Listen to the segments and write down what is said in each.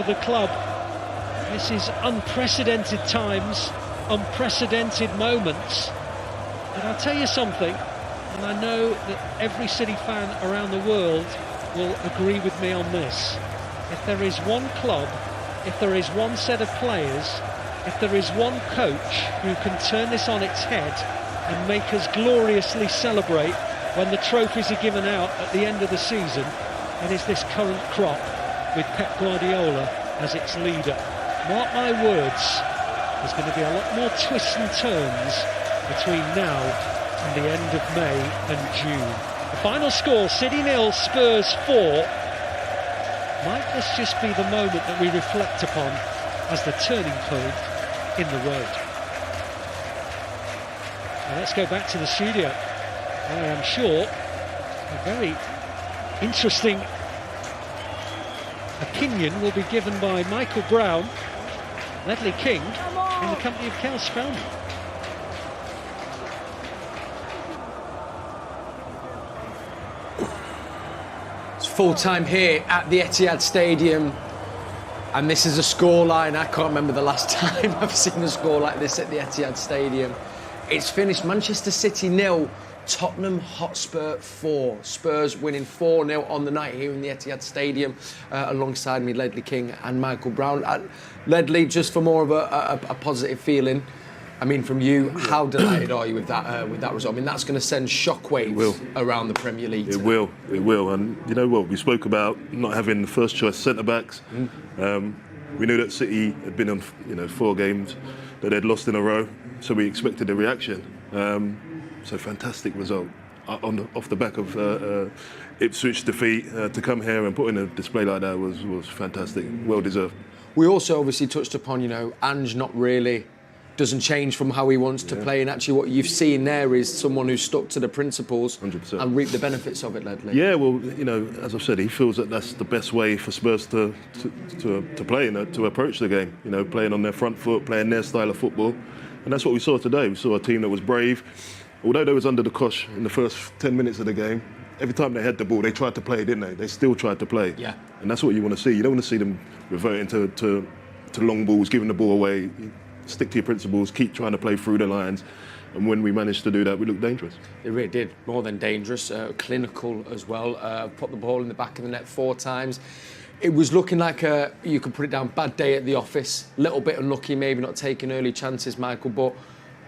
the club. This is unprecedented times, unprecedented moments. But I'll tell you something, and I know that every City fan around the world will agree with me on this. If there is one club, if there is one set of players, if there is one coach who can turn this on its head and make us gloriously celebrate when the trophies are given out at the end of the season, it is this current crop with Pep Guardiola as its leader. Mark my words, there's going to be a lot more twists and turns between now and the end of May and June. The final score, City 0, Spurs 4. Might this just be the moment that we reflect upon as the turning point in the road? Now let's go back to the studio. I am sure a very interesting opinion will be given by Michael Brown, Ledley King, in the company of Kel Spellman. It's full time here at the Etihad Stadium, and this is a scoreline. I can't remember the last time I've seen a score like this at the Etihad Stadium. It's finished Manchester City 0, Tottenham Hotspur 4. Spurs winning 4-0 on the night here in the Etihad Stadium. Alongside me, Ledley King and Michael Brown. Ledley, just for more of a positive feeling, I mean, from you, how delighted are you with that result? I mean, that's going to send shockwaves around the Premier League tonight. It will. And you know what? We spoke about not having the first choice centre-backs. We knew that City had been on 4 games that they'd lost in a row, so we expected a reaction. So fantastic result off the back of Ipswich defeat. To come here and put in a display like that was fantastic, well deserved. We also obviously touched upon, Ange not really doesn't change from how he wants to play, and actually what you've seen there is someone who's stuck to the principles 100%. And reaped the benefits of it, Ledley. Yeah, well, as I've said, he feels that that's the best way for Spurs to play, to approach the game. Playing on their front foot, playing their style of football, and that's what we saw today. We saw a team that was brave. Although they was under the cosh in the first 10 minutes of the game, every time they had the ball, they tried to play, didn't they? They still tried to play. Yeah. And that's what you want to see. You don't want to see them reverting to long balls, giving the ball away. Stick to your principles, keep trying to play through the lines. And when we managed to do that, we looked dangerous. They really did, more than dangerous, clinical as well. Put the ball in the back of the net 4 times. It was looking like you could put it down, bad day at the office. A little bit unlucky, maybe not taking early chances, Michael, but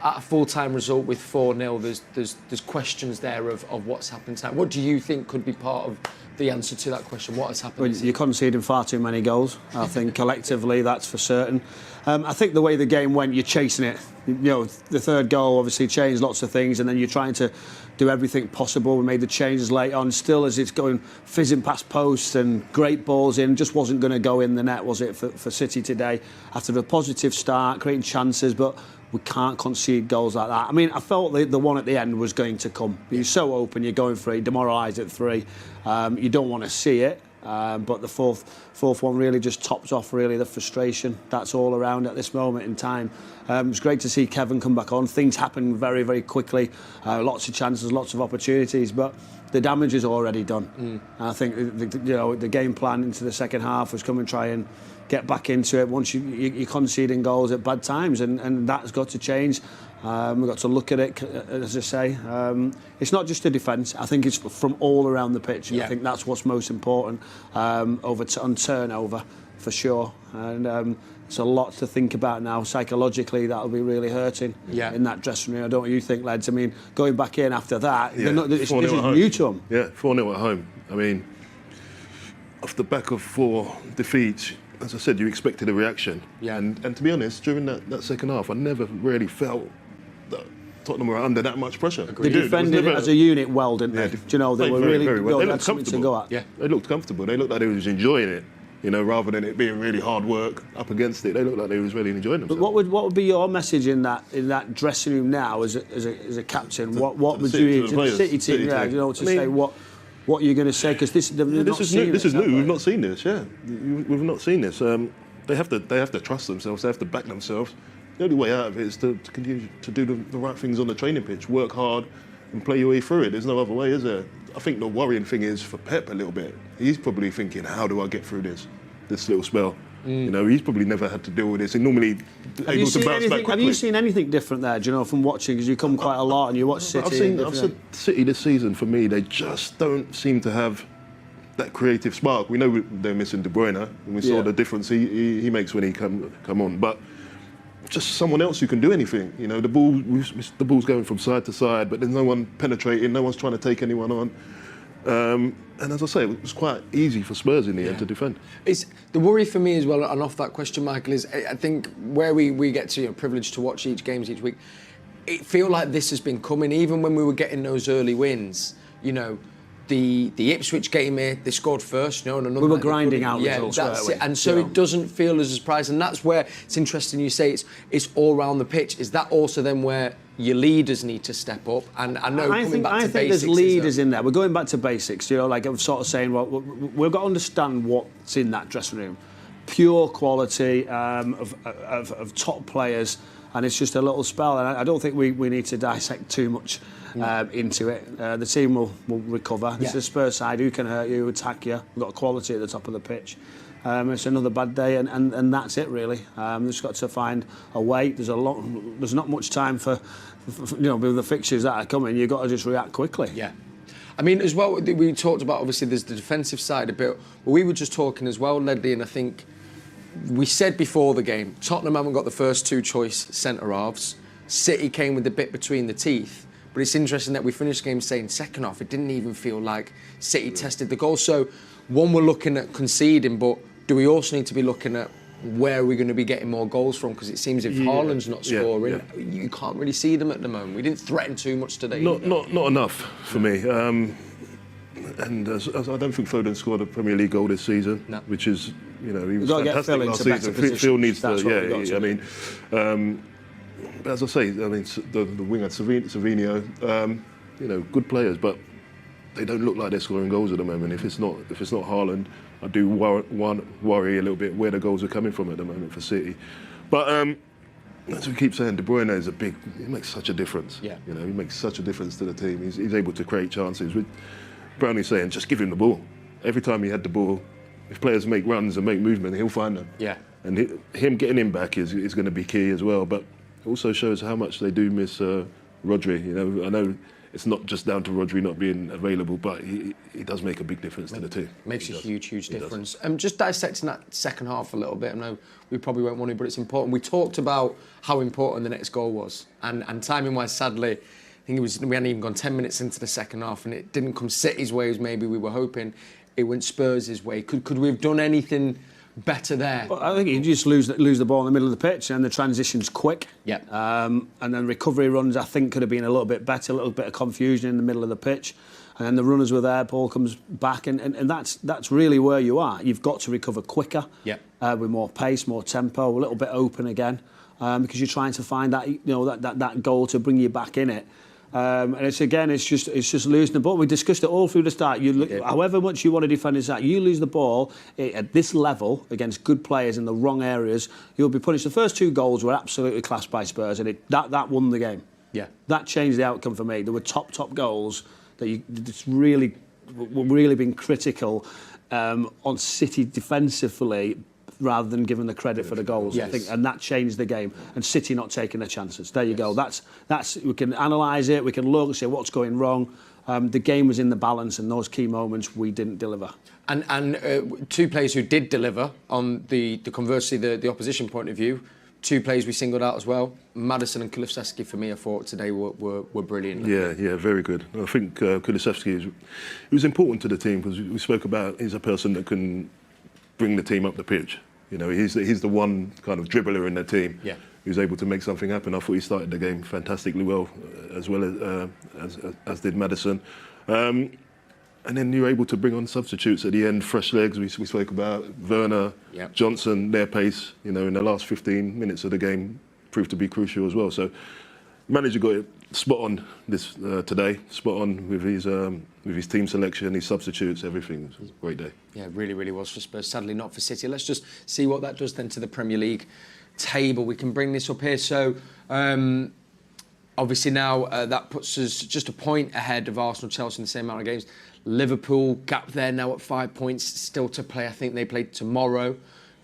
at a full-time result with 4-0, there's questions there of what's happened tonight. What do you think could be part of the answer to that question? What has happened? Well, you're conceding far too many goals. I think collectively, that's for certain. I think the way the game went, you're chasing it. The third goal obviously changed lots of things, and then you're trying to do everything possible. We made the changes late on. Still, as it's going fizzing past posts and great balls in, just wasn't going to go in the net, was it, for City today? After a positive start, creating chances, but we can't concede goals like that. I mean, I felt the one at the end was going to come. You're so open, you're going for it, demoralised at 3. You don't want to see it, but the fourth one really just tops off really the frustration that's all around at this moment in time. It was great to see Kevin come back on. Things happen very, very quickly. Lots of chances, lots of opportunities, but the damage is already done. And I think the game plan into the second half was come and try and get back into it once you're conceding goals at bad times, and that's got to change. We've got to look at it, as I say. It's not just a defence. I think it's from all around the pitch. And I think that's what's most important on turnover, for sure. And it's a lot to think about now. Psychologically, that'll be really hurting in that dressing room. I don't know what you think, lads. I mean, going back in after that, this is new to them. Yeah, 4-0 at home. I mean, off the back of 4 defeats, as I said, you expected a reaction. Yeah. And to be honest, during that second half, I never really felt that Tottenham were under that much pressure. They defended it as a unit well, didn't they? Do you know, they were really very well. They had looked something to go at. Yeah, they looked comfortable. They looked like they was enjoying it. Rather than it being really hard work up against it, they looked like they was really enjoying themselves. But what would be your message in that dressing room now as a captain? What would you to the City team? Yeah, say what you're going to say, because this is new. We've not seen this. Yeah, we've not seen this. They have to trust themselves. They have to back themselves. The only way out of it is to continue to do the right things on the training pitch, work hard, and play your way through it. There's no other way, is there? I think the worrying thing is for Pep a little bit. He's probably thinking, how do I get through this little spell? You know, he's probably never had to deal with this. And normally able to bounce back quickly. Have you seen anything different there? Do you know, from watching? Because you come quite a lot and you watch City. I've seen City this season. For me, they just don't seem to have that creative spark. We know they're missing De Bruyne, and we saw the difference he makes when he come on. But just someone else who can do anything. You know, the ball's going from side to side, but there's no one penetrating. No one's trying to take anyone on. And as I say, it was quite easy for Spurs in the end to defend. It's the worry for me as well, and off that question, Michael, is I think where we get to, privileged to watch games each week, it feel like this has been coming, even when we were getting those early wins. You know, the Ipswich game here, they scored first, and another. We were grinding out results, that's it. And so it doesn't feel as a surprise, and that's where it's interesting. You say it's all around the pitch. Is that also then where your leaders need to step up? And I know I think there's leaders in there. We're going back to basics, like I'm sort of saying, well, we've got to understand what's in that dressing room. Pure quality of top players, and it's just a little spell. And I don't think we need to dissect too much into it. The team will recover. It's a Spurs side who can hurt you, attack you. We've got quality at the top of the pitch. It's another bad day, and that's it really. We've just got to find a way. There's not much time for with the fixtures that are coming. You've got to just react quickly. Yeah. I mean, as well, we talked about, obviously, there's the defensive side a bit. But we were just talking as well, Ledley, and I think we said before the game, Tottenham haven't got the first two choice centre-halves. City came with the bit between the teeth. But it's interesting that we finished the game saying second half, it didn't even feel like City tested the goal. So, one, we're looking at conceding, but do we also need to be looking at where we're going to be getting more goals from? Because it seems if Haaland's not scoring, you can't really see them at the moment. We didn't threaten too much today. Not enough for me. And as I don't think Foden scored a Premier League goal this season, which is, he was fantastic last season. Phil needs to, I mean, but as I say, the winger Savinho, good players, but they don't look like they're scoring goals at the moment. If it's not Haaland, I do worry a little bit where the goals are coming from at the moment for City. But as we keep saying, De Bruyne is he makes such a difference. Yeah. He makes such a difference to the team. He's able to create chances. With Brownie saying, just give him the ball. Every time he had the ball, if players make runs and make movement, he'll find them. Yeah. And him getting him back is going to be key as well. But it also shows how much they do miss Rodri. I know it's not just down to Rodri not being available, but he does make a big difference to the team. Makes a huge difference. Just dissecting that second half a little bit, I know we probably won't want to, but it's important. We talked about how important the next goal was. And timing-wise, sadly, I think we hadn't even gone 10 minutes into the second half, and it didn't come City's way as maybe we were hoping. It went Spurs' way. Could we have done anything better there? Well, I think you just lose the ball in the middle of the pitch, and the transition's quick. Yeah. And then recovery runs, I think, could have been a little bit better, a little bit of confusion in the middle of the pitch. And then the runners were there, ball comes back, and that's really where you are. You've got to recover quicker, with more pace, more tempo, a little bit open again, because you're trying to find that that goal to bring you back in it. And it's just losing the ball. We discussed it all through the start. However much you want to defend this out, you lose the ball at this level against good players in the wrong areas, you'll be punished. The first two goals were absolutely classed by Spurs, and that won the game. Yeah, that changed the outcome for me. There were top goals that it's really been critical on City defensively, rather than giving the credit for the goals. Yes. I think, and that changed the game. And City not taking their chances. There you go. That's we can analyse it. We can look and say what's going wrong. The game was in the balance, and those key moments we didn't deliver. And two players who did deliver on the conversely the opposition point of view. Two players we singled out as well. Maddison and Kulusevski, for me, I thought today were brilliant. Yeah, very good. I think Kulusevski was important to the team because we spoke about he's a person that can bring the team up the pitch. He's the one kind of dribbler in the team who's able to make something happen. I thought he started the game fantastically well as did Maddison. And then you're able to bring on substitutes at the end, fresh legs. We spoke about Werner, Johnson, their pace. In the last 15 minutes of the game proved to be crucial as well. So manager got it spot on this today. Spot on with his team selection, his substitutes, everything. It was a great day. Yeah, it really was for Spurs. Sadly, not for City. Let's just see what that does then to the Premier League table. We can bring this up here. So, obviously now that puts us just a point ahead of Arsenal, Chelsea in the same amount of games. Liverpool gap there now at 5 points, still to play. I think they play tomorrow.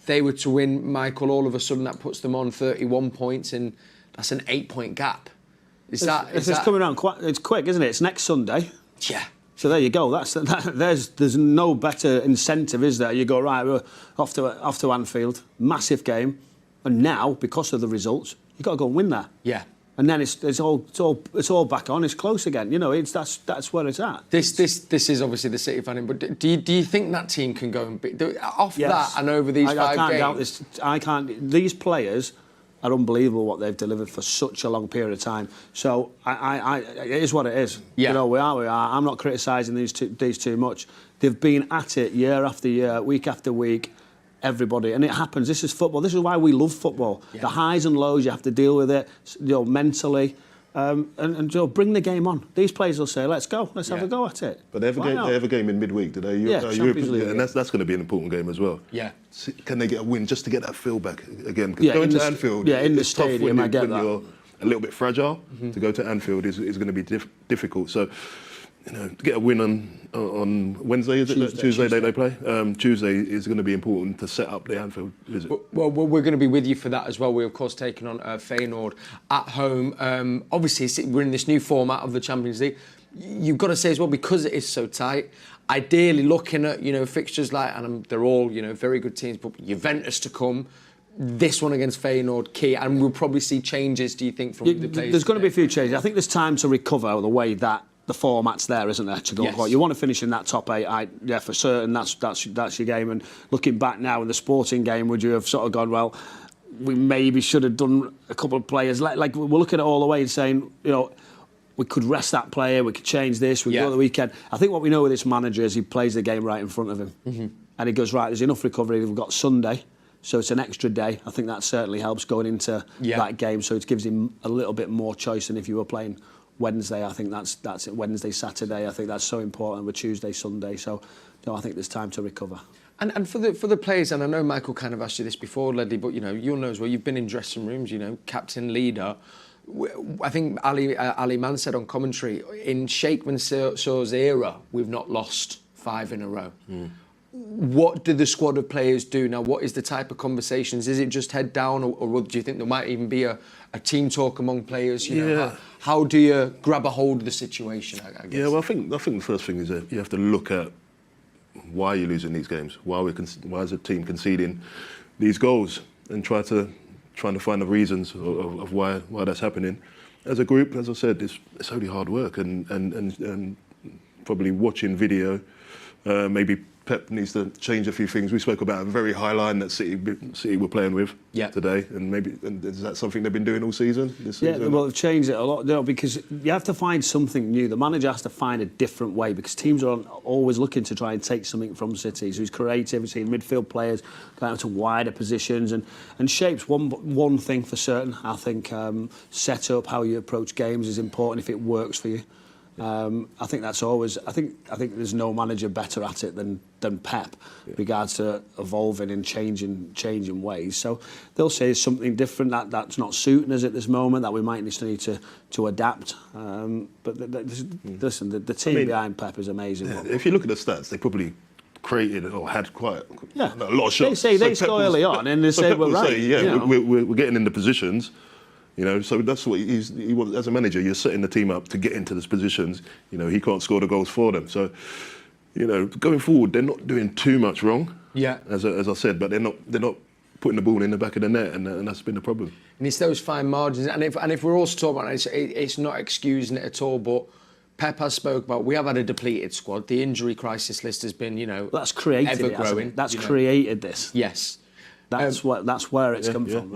they were to win, Michael, all of a sudden that puts them on 31 points, and that's an 8-point gap. Is that coming around quite? It's quick, isn't it? It's next Sunday. Yeah. So there you go. There's no better incentive, is there? You go, right, we're off to Anfield, massive game, and now because of the results, you've got to go and win there. Yeah. And then it's all back on. It's close again. You know, that's where it's at. This is obviously the City fan, but do you think that team can go and beat off Yes. that and over these 5 games? I can't doubt this. I can't. These players are unbelievable what they've delivered for such a long period of time. So it is what it is. Yeah. You know, we are. I'm not criticising these too much. They've been at it year after year, week after week. Everybody, and it happens. This is football. This is why we love football. Yeah. The highs and lows, you have to deal with it, mentally, and bring the game on. These players will say, "Let's go, let's have a go at it." But they have a game in midweek today. Champions League, and that's going to be an important game as well. Yeah. Can they get a win just to get that feel back again? Yeah, going to Anfield, in the it's tough stadium, I get that. You're a little bit fragile. To go to Anfield is going to be difficult. So, to get a win on Wednesday, is it? Tuesday they play. Tuesday is going to be important to set up the Anfield visit. Well, we're going to be with you for that as well. We're of course taking on Feyenoord at home. Obviously, we're in this new format of the Champions League. You've got to say as well, because it is so tight. Ideally, looking at fixtures like, and they're all very good teams, but Juventus to come. This one against Feyenoord, key, and we'll probably see changes. Do you think from the players? There's going to be a few changes. I think there's time to recover the way that the format's there, isn't there? To go, yes. You want to finish in that top 8. Yeah, for certain. That's your game. And looking back now in the Sporting game, would you have sort of gone, well, we maybe should have done a couple of players. Like we're looking at it all the way and saying, we could rest that player, we could change this, we could go the weekend. I think what we know with this manager is he plays the game right in front of him, and he goes, right, there's enough recovery. We've got Sunday. So it's an extra day. I think that certainly helps going into that game. So it gives him a little bit more choice than if you were playing Wednesday. I think that's it. Wednesday, Saturday. I think that's so important. With Tuesday, Sunday. So I think there's time to recover. And for the players, and I know Michael kind of asked you this before, Ledley, but you'll know as well. You've been in dressing rooms. Captain, leader. I think Ali Mann said on commentary, in Sheikh Mansour's era, we've not lost 5 in a row. What do the squad of players do now? What is the type of conversations? Is it just head down, or do you think there might even be a team talk among players? How do you grab a hold of the situation, I guess? Yeah, well, I think the first thing is that you have to look at why you're losing these games. Why is the team conceding these goals, and trying to find the reasons of why that's happening. As a group, as I said, it's only hard work and probably watching video. Maybe Pep needs to change a few things. We spoke about a very high line that City were playing with today, and is that something they've been doing all season? This season? Well, they've changed it a lot, because you have to find something new. The manager has to find a different way, because teams are always looking to try and take something from City. So his creativity, midfield players going out to wider positions, and shapes one thing for certain. I think set up, how you approach games is important if it works for you. I think that's always. I think there's no manager better at it than Pep, regards to evolving and changing ways. So they'll say something different that's not suiting us at this moment, that we might need to adapt. But listen, the team behind Pep is amazing. Yeah, if you look at the stats, they probably created or had quite a lot of shots. They score early on, and they say we're right. We're getting into positions. So that's what he wants as a manager. You're setting the team up to get into those positions. He can't score the goals for them. So, going forward, they're not doing too much wrong. Yeah. As I said, but they're not putting the ball in the back of the net, and that's been the problem. And it's those fine margins. And if we're also talking about it, it's not excusing it at all. But Pep has spoke about, we have had a depleted squad. The injury crisis list has been, that's created ever growing. That's created this. Yes. That's where it's come from.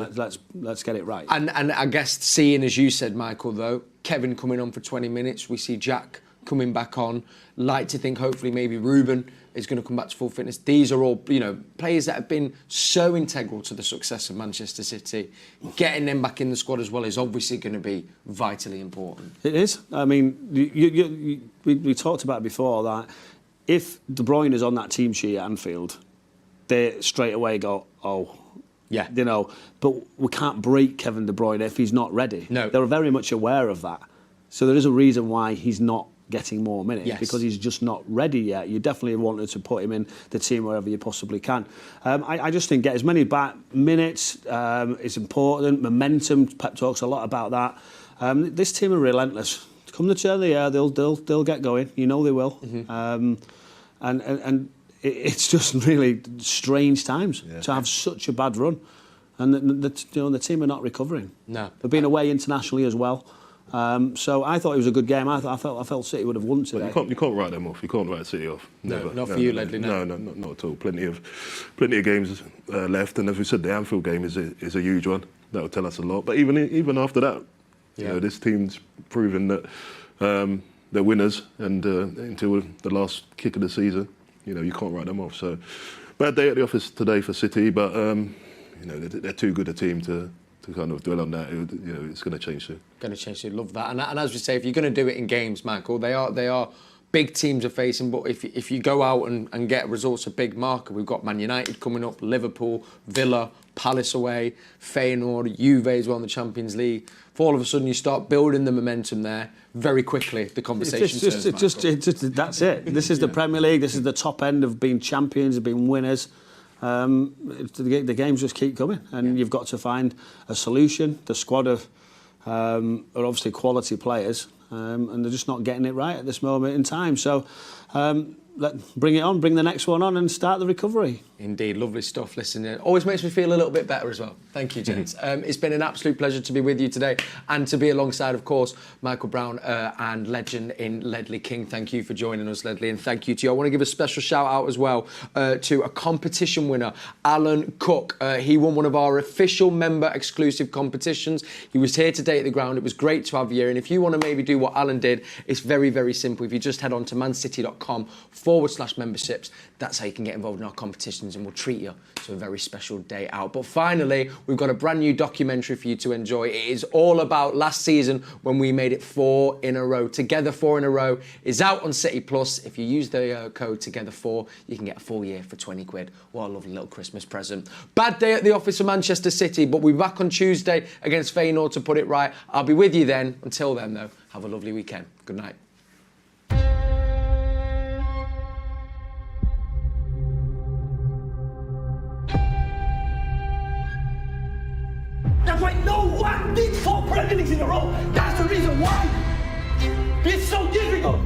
Let's get it right. And I guess seeing, as you said, Michael, though, Kevin coming on for 20 minutes, we see Jack coming back on. Like to think, hopefully, maybe Ruben is going to come back to full fitness. These are all, players that have been so integral to the success of Manchester City. Getting them back in the squad as well is obviously going to be vitally important. It is. I mean, we talked about it before that if De Bruyne is on that team sheet at Anfield, they straight away go, but we can't break Kevin De Bruyne if he's not ready. No. They're very much aware of that. So there is a reason why he's not getting more minutes Yes. because he's just not ready yet. You definitely wanted to put him in the team wherever you possibly can. I just think get as many minutes is important. Momentum, Pep talks a lot about that. This team are relentless. Come the turn of the year, they'll get going. You know they will. And it's just really strange times to have such a bad run. And the team are not recovering. No. They've been away internationally as well. So I thought it was a good game. I felt City would have won today. You can't write them off. You can't write City off. Never. No, not for you, Ledley. No, not at all. Plenty of games left, and as we said, the Anfield game is a huge one. That will tell us a lot. But even after that, you know, this team's proven that they're winners, and until the last kick of the season, you know, you can't write them off. So bad day at the office today for City, but you know, they're too good a team to kind of dwell on that. You know, it's going to change soon. Going to change soon. Love that. And as we say, if you're going to do it in games, Michael, they are big teams are facing. But if you go out and get results, a big marker. We've got Man United coming up, Liverpool, Villa, Palace away, Feyenoord, Juve as well in the Champions League. If all of a sudden you start building the momentum there, very quickly the conversation turns. That's it. This is the Premier League. This is the top end of being champions, of being winners. The games just keep coming, and you've got to find a solution. The squad are obviously quality players, and they're just not getting it right at this moment in time. So bring it on, bring the next one on, and start the recovery. Indeed, lovely stuff. Listen, it always makes me feel a little bit better as well. Thank you, gents. It's been an absolute pleasure to be with you today and to be alongside, of course, Michael Brown and legend in Ledley King. Thank you for joining us, Ledley, and thank you to you. I want to give a special shout out as well to a competition winner, Alan Cook. He won one of our official member exclusive competitions. He was here today at the ground. It was great to have you here. And if you want to maybe do what Alan did, it's very, very simple. If you just head on to mancity.com/memberships, that's how you can get involved in our competitions, and we'll treat you to a very special day out. But finally, we've got a brand new documentary for you to enjoy. It is all about last season when we made it 4 in a row. Together 4 in a row is out on City Plus. If you use the code Together4, you can get a full year for 20 quid. What a lovely little Christmas present. Bad day at the office for Manchester City, but we'll be back on Tuesday against Feyenoord to put it right. I'll be with you then. Until then, though, have a lovely weekend. Good night. That's why no one did 4 Premier Leagues in a row. That's the reason why. It's so difficult.